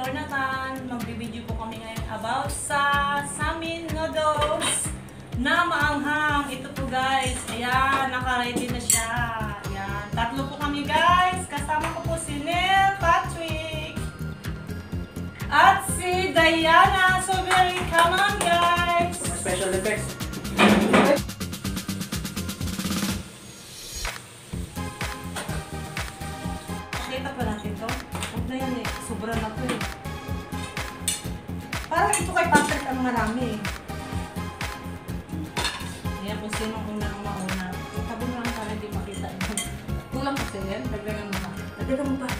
Lornatan. Magbibideo po kami ngayon about sa Samin Noodles na maanghang. Ito po guys. Ayan, naka-ready na siya. Ayan, tatlo po kami guys. Kasama ko po si Neil Patrick at si Diana. So very come on guys. Special effects. Pakita pa natin to. Huwag na yan eh. Sobra na to eh. Parang ito kay Patrick ang marami eh. Ayan kung sino unang mauna. Tabi mo lang para hindi makita yun. Kulang kasi yan. Dagdagan mo pa. Dagdagan mo pa.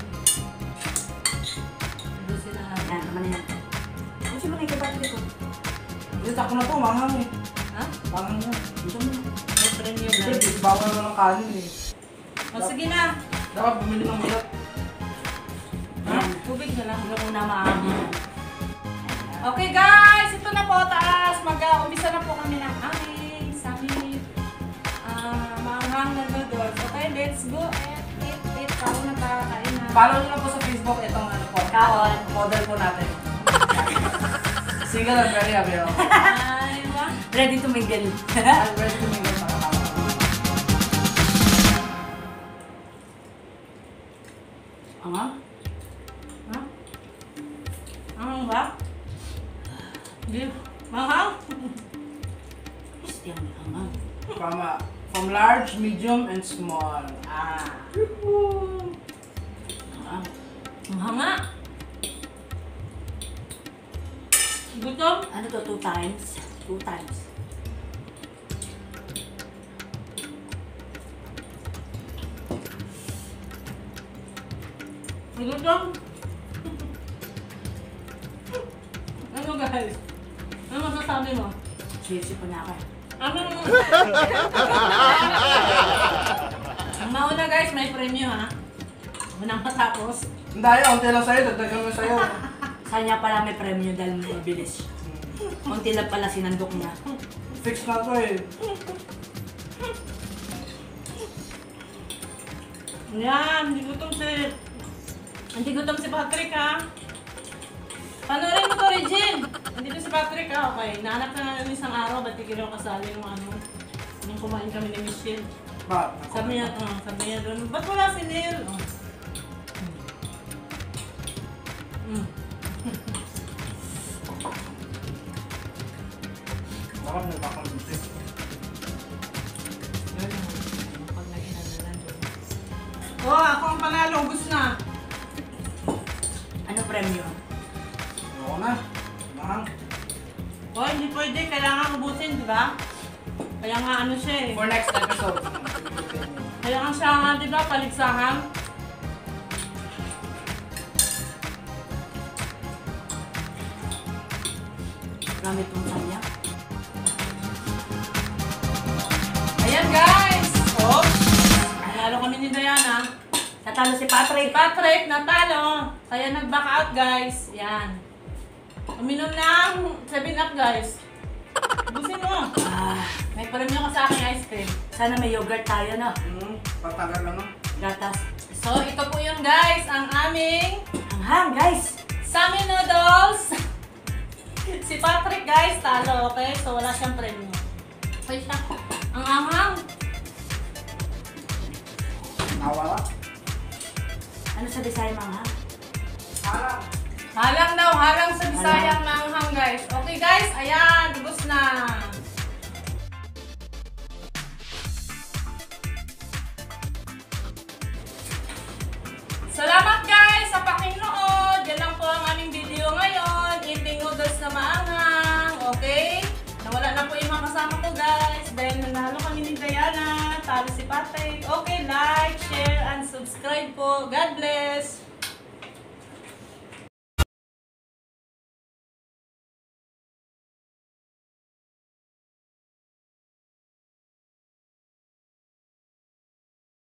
Ibusin na natin. Yan, naman na yan. Kasi mo na yung Patrick ko. Dito ako na po, manghang eh. Ha? Manghang mo. Dito mo na. May premium na. Siyempre, bawal naman ng kanin eh. O sige na. Dapat bumili ng milk. Ha? Tubig na lang. Hanggang una maamin. Okay guys, ito na po taas. Mag-umpisa na po kami ng aming Samin maanghang na noodles. Okay, let's go and eat. Ako na kakain na. Follow nyo lang po sa Facebook itong ano po. Kaon. Model po natin. Single and very available. Ay, ba? Ready to mingle. I'm ready to mingle sa kasama. Aha. Ha? Anghang ba? Hindi. Manghang? Yan, aha. From large, medium, and small. Aha. Manghang nga. Gutom? Ano to, 2 times? 2 times. Gutom? Ano guys? Ano masasabi mo? Sisi pa na ako. Ano? Ang mauna guys, may premyo ha. Unang matapos. Hindi, unti lang sa'yo. Dagdagan mo sa'yo. Kanya pala may premyo dahil mabilis. Kunti lang pala sinandok niya. Fix na to eh. Yan, hindi gutom si Patrick ha. Panoorin mo to, Regine. Nandito si Patrick ha, okay. Nahanap na namin isang araw, ba't di kinaw kasali nung ano. Nung kumain kami ni Michelle. Ba? Sabi niya doon, ba't wala si Neil? Oh. Bakit nagkakampi? Pag nag-inanalan doon. Oh, ako ang panalo, ubus na. Ano premyo? Oo na. Manghang. Oh, hindi pwede, kailangan ubusin, di ba? Kaya nga ano siya eh. For next episode. Kaya nga siya nga, di ba, paligsahan. Gamit mong kanya. Ayan guys! Oh, nanalo kami ni Diana. Natalo si Patrick. Patrick, natalo. Kaya nag-back out guys. Yan. Uminom ng 7-up guys. Ubusin mo. May premyo ka sa aking ice cream. Sana may yogurt tayo na. Patagal lang no? Gatas. So, ito po yun guys, ang aming Anghang, guys! Samin Noodles. Si Patrick guys, talo, okay? So, wala siyang premyo. Okay siya. Ang anghang. Nawala. Ano sa Bisaya, mga? Harang. Halang daw, halang sa Bisayang manghang guys. Okay guys, ayan, ubos na. Salamat guys sa pakinood. Yan lang po ang aming video ngayon. Eating noodles na maanghang. Okay? Nawala na po yung mga kasama ko guys. Dahil nanalo kami ni Diana. Talo si Patrick. Okay, like, share, and subscribe po. God bless!